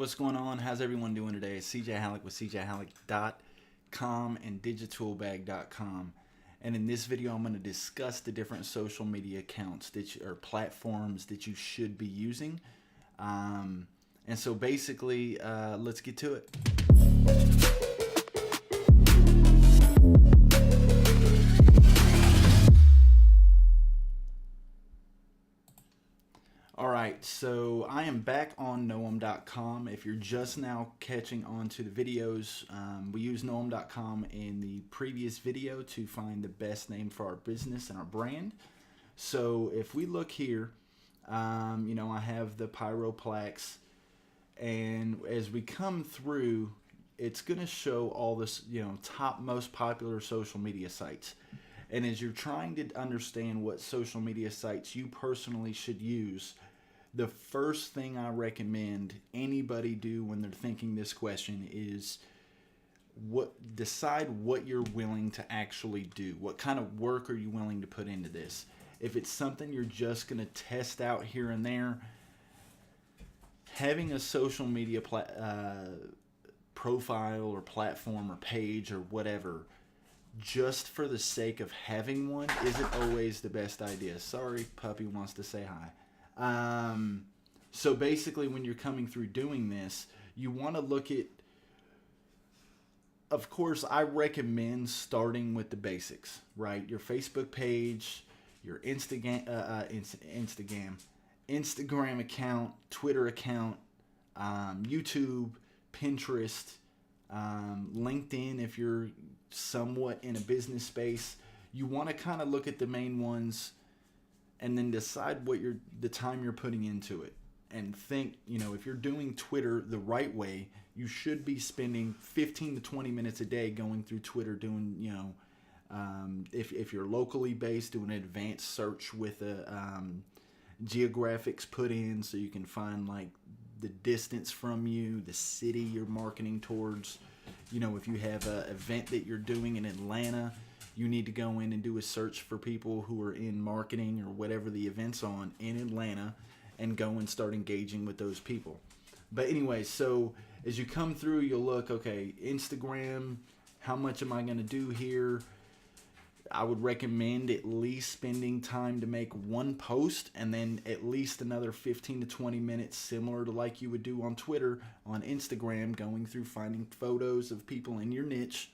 What's going on? How's everyone doing today? It's CJ Halleck with CJHalleck.com and digitalbag.com. And in this video, I'm going to discuss the different social media accounts or platforms that you should be using. And so basically, let's get to it. Alright, so I am back on Knowem.com. If you're just now catching on to the videos, we use Knowem.com in the previous video to find the best name for our business and our brand. So if we look here, I have the Pyroplex, and as we come through, it's going to show all this, top most popular social media sites. And as you're trying to understand what social media sites you personally should use, the first thing I recommend anybody do when they're thinking this question is decide what you're willing to actually do. What kind of work are you willing to put into this? If it's something you're just going to test out here and there, having a social media profile or platform or page or whatever, just for the sake of having one, isn't always the best idea. Sorry, puppy wants to say hi. So basically, when you're coming through doing this, you want to look at, of course, I recommend starting with the basics, right? Your Facebook page, your Instagram account, Twitter account, YouTube, Pinterest, LinkedIn if you're somewhat in a business space. You want to kind of look at the main ones and then decide what the time you're putting into it. And think, if you're doing Twitter the right way, you should be spending 15 to 20 minutes a day going through Twitter doing, if you're locally based, doing an advanced search with geographics put in so you can find like the distance from you, the city you're marketing towards. If you have an event that you're doing in Atlanta, you need to go in and do a search for people who are in marketing or whatever the event's on in Atlanta and go and start engaging with those people. But anyway, so as you come through, you'll look, okay, Instagram, how much am I going to do here? I would recommend at least spending time to make one post and then at least another 15 to 20 minutes, similar to like you would do on Twitter, on Instagram, going through finding photos of people in your niche,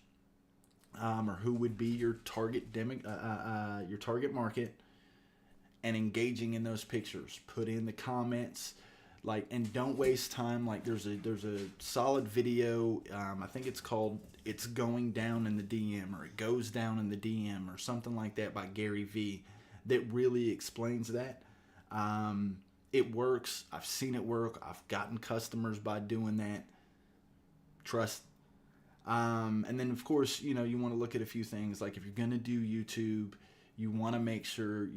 or who would be your target your target market, and engaging in those pictures. Put in the comments, and don't waste time. Like there's a solid video, I think it's called "It's Going Down in the DM" or "It Goes Down in the DM" or something like that by Gary Vee that really explains that. It works. I've seen it work. I've gotten customers by doing that. Trust. And then of course, you want to look at a few things. Like if you're going to do YouTube, you want to make sure,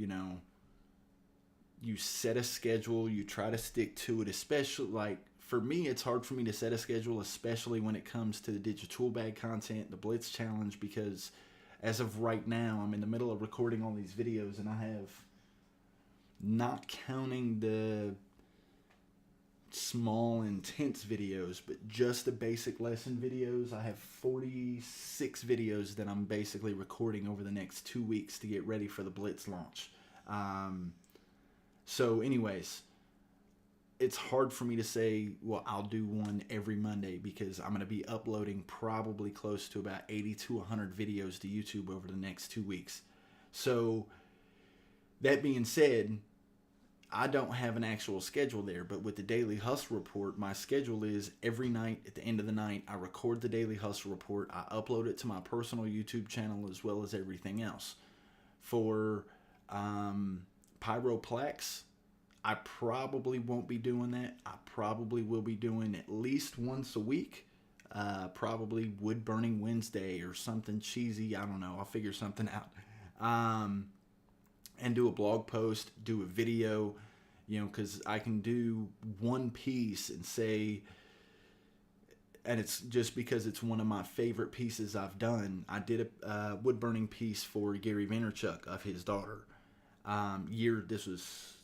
you set a schedule, you try to stick to it, especially like for me, it's hard for me to set a schedule, especially when it comes to the digital bag content, the Blitz Challenge, because as of right now, I'm in the middle of recording all these videos and I have, not counting the small intense videos, but just the basic lesson videos, I have 46 videos that I'm basically recording over the next 2 weeks to get ready for the Blitz launch. So anyways, it's hard for me to say, well, I'll do one every Monday because I'm going to be uploading probably close to about 80 to 100 videos to YouTube over the next 2 weeks. So that being said, I don't have an actual schedule there, but with the Daily Hustle Report, my schedule is every night at the end of the night, I record the Daily Hustle Report. I upload it to my personal YouTube channel as well as everything else. For Pyroplex, I probably won't be doing that. I probably will be doing at least once a week, probably Wood Burning Wednesday or something cheesy. I don't know. I'll figure something out. And do a blog post, do a video, because I can do one piece and say, and it's just because it's one of my favorite pieces I've done. I did a wood burning piece for Gary Vaynerchuk of his daughter. This was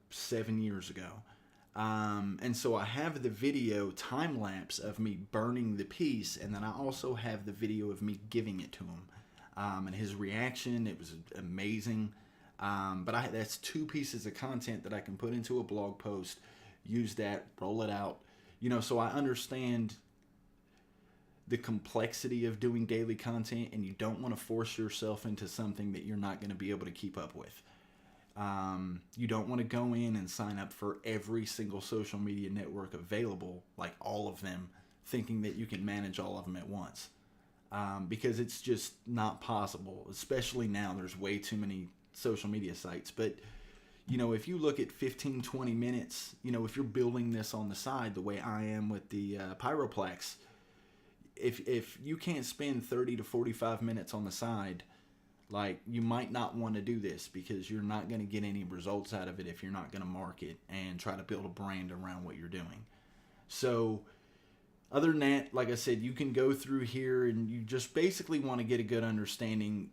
7 years ago. And so I have the video time lapse of me burning the piece, and then I also have the video of me giving it to him. And his reaction, it was amazing. But that's 2 pieces of content that I can put into a blog post, use that, roll it out. So I understand the complexity of doing daily content, and you don't want to force yourself into something that you're not going to be able to keep up with. You don't want to go in and sign up for every single social media network available, like all of them, thinking that you can manage all of them at once. Because it's just not possible, especially now. There's way too many social media sites. But, if you look at 15, 20 minutes, if you're building this on the side the way I am with the Pyroplex, if you can't spend 30 to 45 minutes on the side, like, you might not want to do this, because you're not going to get any results out of it if you're not going to market and try to build a brand around what you're doing. So other than that, like I said, you can go through here and you just basically want to get a good understanding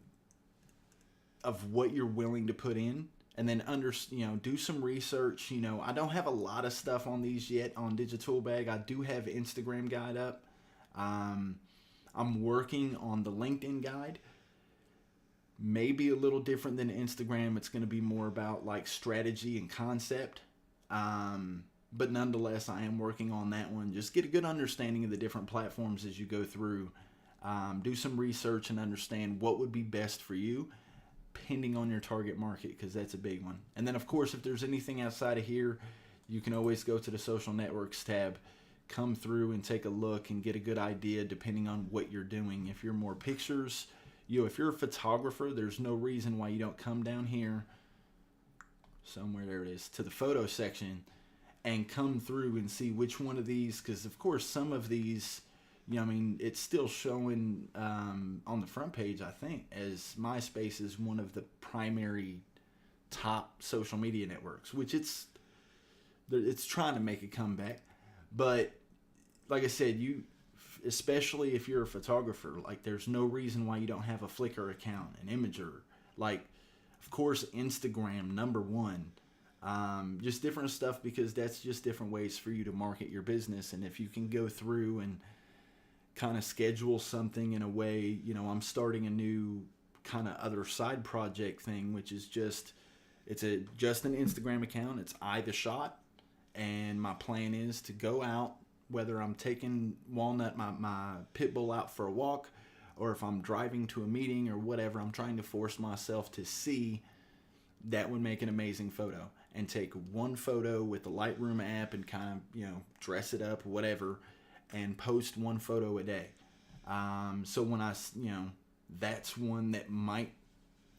of what you're willing to put in, and then do some research. I don't have a lot of stuff on these yet on Digital Bag. I do have Instagram guide up. I'm working on the LinkedIn guide. Maybe a little different than Instagram. It's going to be more about like strategy and concept. But nonetheless, I am working on that one. Just get a good understanding of the different platforms as you go through. Do some research and understand what would be best for you, depending on your target market, because that's a big one. And then, of course, if there's anything outside of here, you can always go to the social networks tab, come through and take a look and get a good idea depending on what you're doing. If you're more pictures, if you're a photographer, there's no reason why you don't come down here, somewhere, there it is, to the photo section, and come through and see which one of these, because of course some of these, it's still showing on the front page, I think, as MySpace is one of the primary top social media networks, which it's trying to make a comeback. But like I said, especially if you're a photographer, like, there's no reason why you don't have a Flickr account, an Imager, like, of course, Instagram, number 1, just different stuff, because that's just different ways for you to market your business. And if you can go through and kind of schedule something in a way, I'm starting a new kind of other side project thing, which is just an Instagram account. It's The Shot. And my plan is to go out, whether I'm taking Walnut, my pit bull, out for a walk, or if I'm driving to a meeting or whatever, I'm trying to force myself to see that would make an amazing photo, and take one photo with the Lightroom app and kind of, dress it up, whatever, and post one photo a day. So when that's one that might,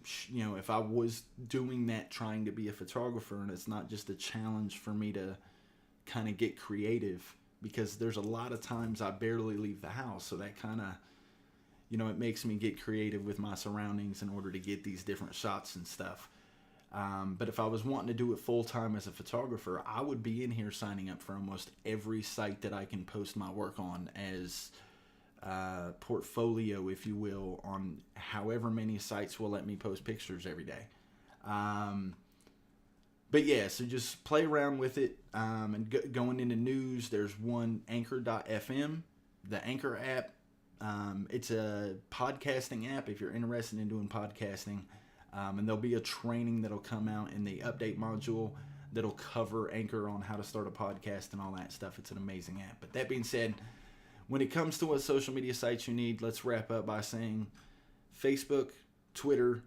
if I was doing that, trying to be a photographer, and it's not just a challenge for me to kind of get creative, because there's a lot of times I barely leave the house. So that kind of, it makes me get creative with my surroundings in order to get these different shots and stuff. But if I was wanting to do it full time as a photographer, I would be in here signing up for almost every site that I can post my work on as portfolio, if you will, on however many sites will let me post pictures every day. But yeah, so just play around with it. And going into news, there's one, Anchor.fm, the Anchor app. It's a podcasting app if you're interested in doing podcasting. And there'll be a training that'll come out in the update module that'll cover Anchor on how to start a podcast and all that stuff. It's an amazing app. But that being said, when it comes to what social media sites you need, let's wrap up by saying Facebook, Twitter,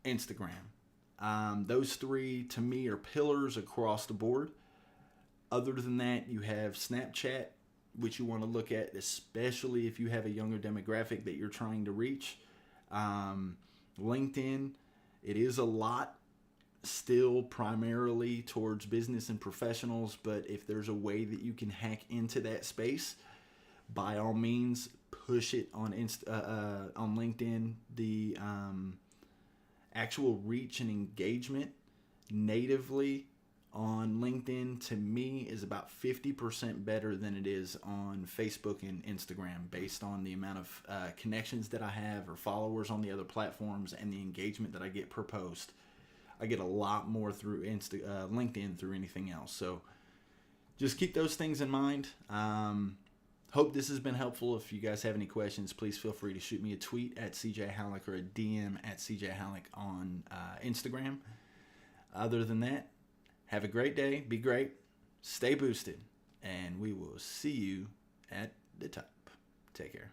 Instagram. Those 3 to me are pillars across the board. Other than that, you have Snapchat, which you want to look at, especially if you have a younger demographic that you're trying to reach. LinkedIn, it is a lot still primarily towards business and professionals, but if there's a way that you can hack into that space, by all means, push it on LinkedIn. The actual reach and engagement natively on LinkedIn, to me, is about 50% better than it is on Facebook and Instagram, based on the amount of connections that I have or followers on the other platforms and the engagement that I get per post. I get a lot more through LinkedIn through anything else. So just keep those things in mind. Hope this has been helpful. If you guys have any questions, please feel free to shoot me a tweet at CJ Halleck or a DM at CJ Halleck on Instagram. Other than that, have a great day. Be great. Stay boosted. And we will see you at the top. Take care.